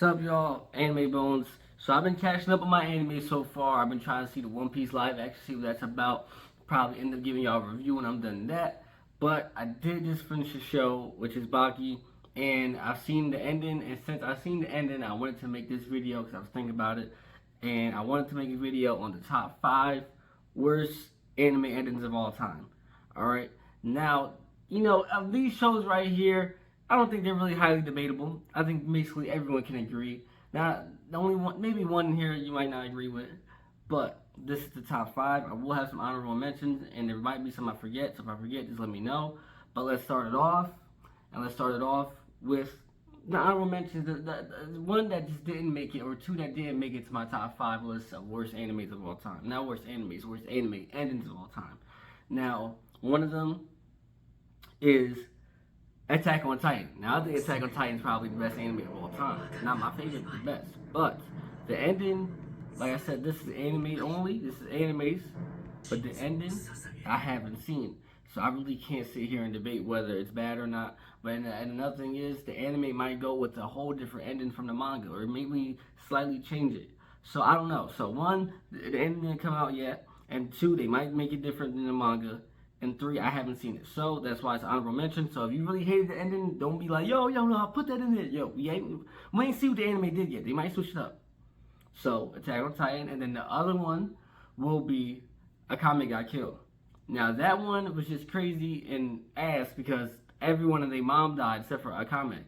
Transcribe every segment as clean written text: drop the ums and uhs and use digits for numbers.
What's up, y'all? Anime Bones. So I've been catching up on my anime so far. I've been trying to see the One Piece live action, see what that's about. Probably end up giving y'all a review when I'm done that. But I did just finish a show, which is Baki, and I've seen the ending. And since I've seen the ending, I wanted to make this video because I was thinking about it, and I wanted to make a video on the top 5 worst anime endings of all time. All right. Now, of these shows right here, I don't think they're really highly debatable. I think basically everyone can agree. Now, the only one, maybe one in here you might not agree with, but this is the top 5. I will have some honorable mentions, and there might be some I forget. So if I forget, just let me know. But let's start it off, and let's start it off with the honorable mentions. The one that just didn't make it, or two that didn't make it to my top 5 list of worst animes of all time. Not worst animes, worst anime endings of all time. Now, one of them is Attack on Titan. Now, I think Attack on Titan is probably the best anime of all time. Not my favorite, but the best. But the ending, like I said, this is anime only. This is animes. But the ending, I haven't seen. So I really can't sit here and debate whether it's bad or not. But and another thing is, the anime might go with a whole different ending from the manga, or maybe slightly change it. So I don't know. So one, the ending didn't come out yet. And two, they might make it different than the manga. And 3, I haven't seen it. So that's why it's an honorable mention. So if you really hated the ending, don't be like, no, I'll put that in there. We ain't see what the anime did yet. They might switch it up. So Attack on Titan, and then the other one will be Akame Got Killed. Now that one was just crazy and ass because everyone and their mom died except for Akame.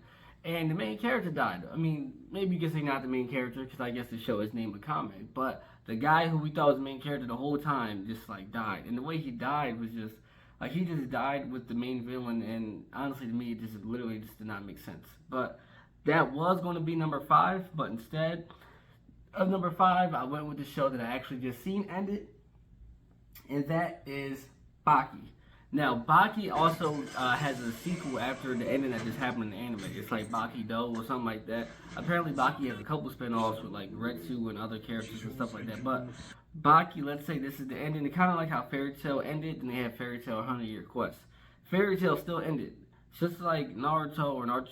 And the main character died. I mean, maybe you can say not the main character because I guess the show is named Akame. But the guy who we thought was the main character the whole time just like died. And the way he died was just like he just died with the main villain, and honestly to me it just literally just did not make sense. But that was going to be number 5, but instead of number 5, I went with the show that I actually just seen ended, and that is Baki. Now, Baki also has a sequel after the ending that just happened in the anime. It's like Baki Do or something like that. Apparently, Baki has a couple spin-offs with like Retsu and other characters and stuff like that. But Baki, let's say this is the ending. It's kind of like how Fairy Tail ended, and they have Fairy Tail 100-Year Quest. Fairy Tail still ended. It's just like Naruto or Naruto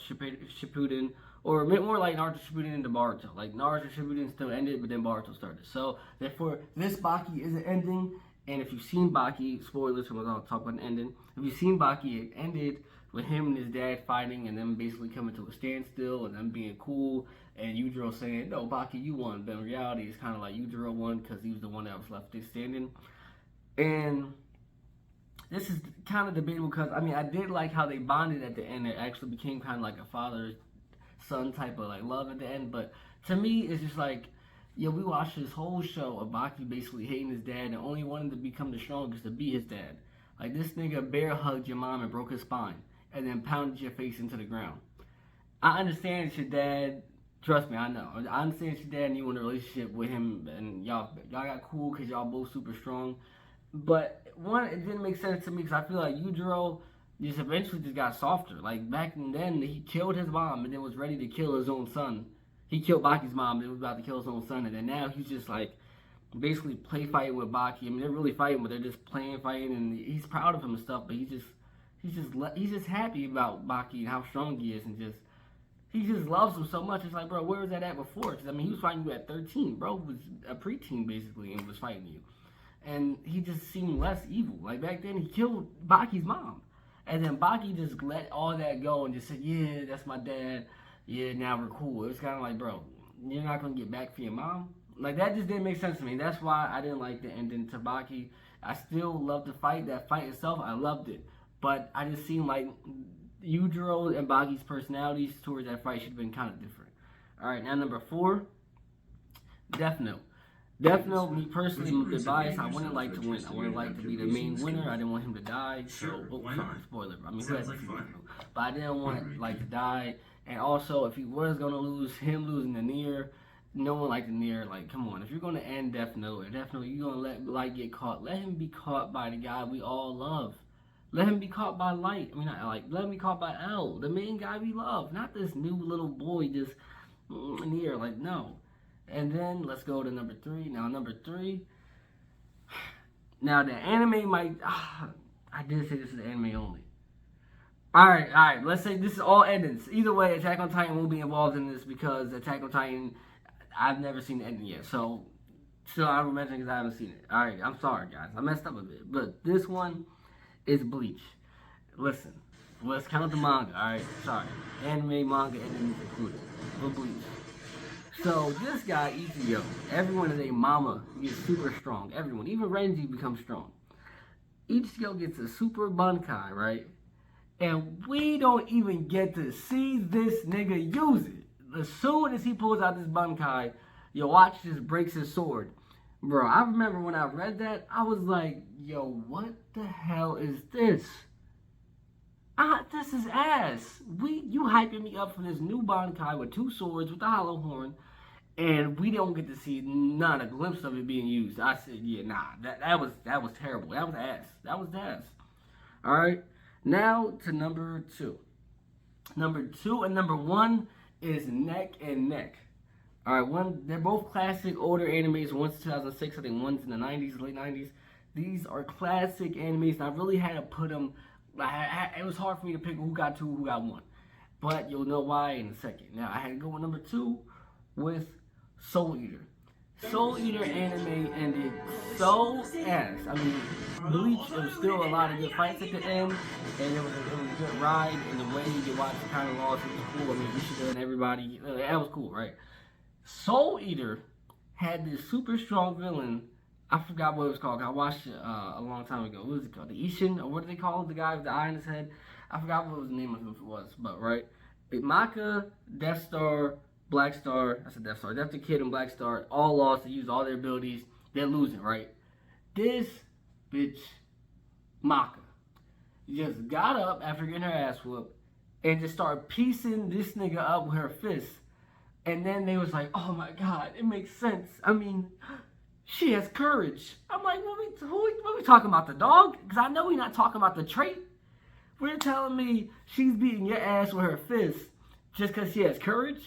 Shippuden, or more like Naruto Shippuden into Boruto. Like Naruto Shippuden still ended, but then Boruto started. So therefore, this Baki is an ending. And if you've seen Baki, spoilers from what I'll talk about the ending. If you've seen Baki, it ended with him and his dad fighting, and them basically coming to a standstill, and them being cool, and Yujiro saying, "No, Baki, you won." But in reality, it's kind of like Yujiro won because he was the one that was left standing. And this is kind of debatable because I did like how they bonded at the end. It actually became kind of like a father-son type of like love at the end. But to me, it's just like, we watched this whole show of Baki basically hating his dad and only wanting to become the strongest to beat his dad. Like, this nigga bear hugged your mom and broke his spine and then pounded your face into the ground. I understand it's your dad. Trust me, I know. I understand it's your dad and you in a relationship with him and y'all got cool because y'all both super strong. But one, it didn't make sense to me because I feel like Yujiro just eventually just got softer. Like, back then, he killed his mom and then was ready to kill his own son. He killed Baki's mom and was about to kill his own son, and then now he's just like basically play fighting with Baki. They're really fighting, but they're just playing fighting, and he's proud of him and stuff. But he's just happy about Baki and how strong he is, and he just loves him so much. It's like, bro, where was that at before? Because he was fighting you at 13, bro. Was a preteen basically, and was fighting you, and he just seemed less evil. Like back then, he killed Baki's mom, and then Baki just let all that go and just said, "Yeah, that's my dad. Yeah, now we're cool." It was kind of like, bro, you're not going to get back for your mom? Like, that just didn't make sense to me. That's why I didn't like the ending to Baki. I still love the fight. That fight itself, I loved it. But I just seemed like Yujiro and Baki's personalities towards that fight should have been kind of different. Alright, now number 4, Death Note. Death Note, me personally, I'm a bit biased. I wouldn't like to win. I wouldn't like to be the main winner. I didn't want him to die. So, sorry, spoiler. Who hasn't seen Death Note? But I didn't want to die. And also, if he was going to lose, him losing the Nier, no one liked the Nier. Like, come on. If you're going to end Death Note, you're going to let Light get caught. Let him be caught by the guy we all love. Let him be caught by Light. Let him be caught by L, the main guy we love. Not this new little boy just Nier. Like, no. And then, let's go to number 3. Now, number 3. Now, the anime might... I did say this is anime only. All right. Let's say this is all endings. Either way, Attack on Titan won't be involved in this because Attack on Titan, I've never seen the ending yet. So, still, I will mention because I haven't seen it. All right, I'm sorry, guys. I messed up a bit. But this one is Bleach. Listen, let's count the manga, all right? Sorry. Anime, manga, and included. But Bleach. So, this guy, Ichigo, everyone is a mama. He's super strong. Everyone. Even Renji becomes strong. Ichigo gets a super Bankai, right? And we don't even get to see this nigga use it. As soon as he pulls out this Bankai, your watch just breaks his sword. Bro, I remember when I read that, I was like, yo, what the hell is this? This is ass. You hyping me up for this new Bankai with two swords with the hollow horn, and we don't get to see not a glimpse of it being used. I said, yeah, nah, that was terrible. That was ass. That was ass. All right. Now to number two. Number two and number one is neck and neck. All right, they're both classic older animes. One's 2006, I think one's in the 90s, late 90s. These are classic animes, and I really had to put them. It was hard for me to pick who got two, who got one, but you'll know why in a second. Now I had to go with number two with Soul Eater. Soul Eater anime ended so ass. I mean, Bleach, there was still a lot of good fights at the end, and it was a good ride, and the way you watched it kind of lost, it was cool. I mean, Ishida and everybody, that was cool, right? Soul Eater had this super strong villain. I forgot what it was called. I watched it a long time ago. What was it called? The Ishin? Or what do they call it? The guy with the eye in his head? I forgot what the name of it was, but right? Maka, Death Star, Black Star, that's a Death Star, Death the Kid and Black Star, all lost. They used all their abilities. They're losing, right? This bitch, Maka, just got up after getting her ass whooped and just started piecing this nigga up with her fist. And then they was like, oh my God, it makes sense. I mean, she has courage. I'm like, what we talking about, the dog? Because I know we're not talking about the trait. We're telling me she's beating your ass with her fist just because she has courage?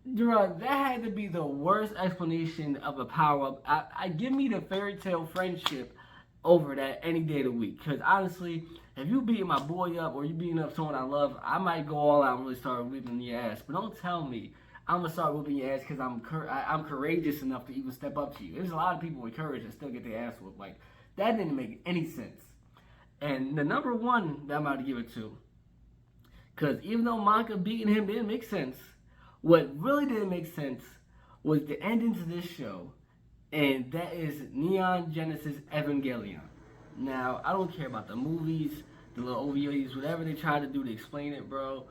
Bro, that had to be the worst explanation of a power-up. I give me the fairy tale friendship over that any day of the week. Because honestly, if you beating my boy up or you beating up someone I love, I might go all out and really start whipping your ass. But don't tell me I'm going to start whipping your ass because I'm courageous enough to even step up to you. There's a lot of people with courage that still get their ass whooped. Like, that didn't make any sense. And the number one that I'm about to give it to, because even though Maka beating him didn't make sense, what really didn't make sense was the ending to this show, and that is Neon Genesis Evangelion. Now, I don't care about the movies, the little OVAs, whatever they try to do to explain it, bro.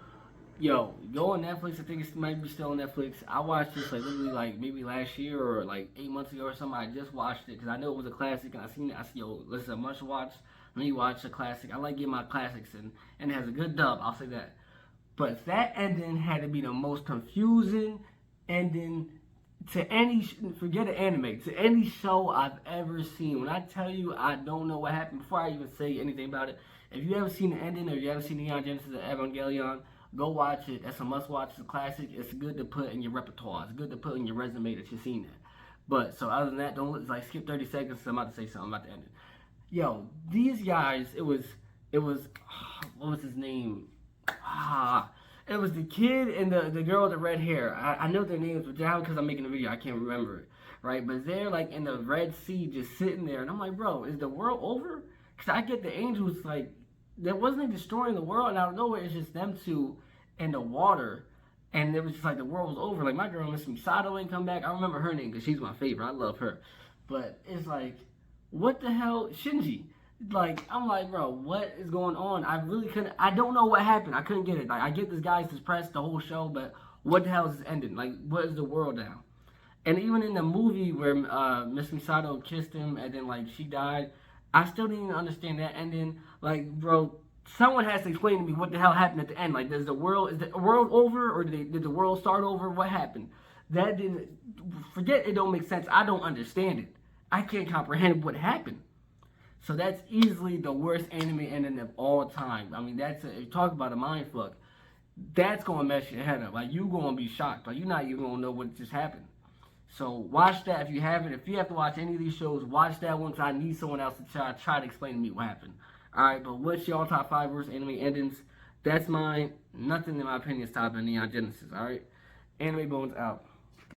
Yo, go on Netflix. I think it might be still on Netflix. I watched this like literally like maybe last year or like 8 months ago or something. I just watched it because I know it was a classic, and I seen it. I said, yo, listen, a must watch. Let me watch a classic. I like getting my classics in, and it has a good dub. I'll say that. But that ending had to be the most confusing ending to any, forget an anime, to any show I've ever seen. When I tell you I don't know what happened, before I even say anything about it, if you haven't seen the ending or you haven't seen Neon Genesis of Evangelion, go watch it. That's a must watch. It's a classic. It's good to put in your repertoire. It's good to put in your resume that you've seen it. But, so other than that, don't like skip 30 seconds. I'm about to say something about the ending. Yo, these guys, it was, what was his name? It was the kid and the girl with the red hair. I know their names, but now because I'm making a video, I can't remember it, right? But they're like in the Red Sea just sitting there, and I'm like, bro, is the world over? Because I get the angels, like, there wasn't destroying the world, and out of nowhere, it's just them two in the water, and it was just like the world was over. Like, my girl, Miss Misato, ain't come back. I remember her name because she's my favorite. I love her. But it's like, what the hell? Shinji. Like, I'm like, bro, what is going on? I don't know what happened. I couldn't get it. Like, I get this guy's depressed the whole show, but what the hell is this ending? Like, what is the world now? And even in the movie where Miss Misato kissed him and then, like, she died, I still didn't even understand that ending. Like, bro, someone has to explain to me what the hell happened at the end. Like, is the world over, or did the world start over? What happened? That didn't, forget it don't make sense. I don't understand it. I can't comprehend what happened. So that's easily the worst anime ending of all time. I mean, if you talk about a mind fuck, that's going to mess your head up. Like, you're going to be shocked. Like, you're not even going to know what just happened. So watch that if you haven't. If you have to watch any of these shows, watch that one because I need someone else to try to explain to me what happened. Alright, but what's y'all top 5 worst anime endings? That's mine. Nothing in my opinion is top of Neon Genesis, alright? Anime Bones out.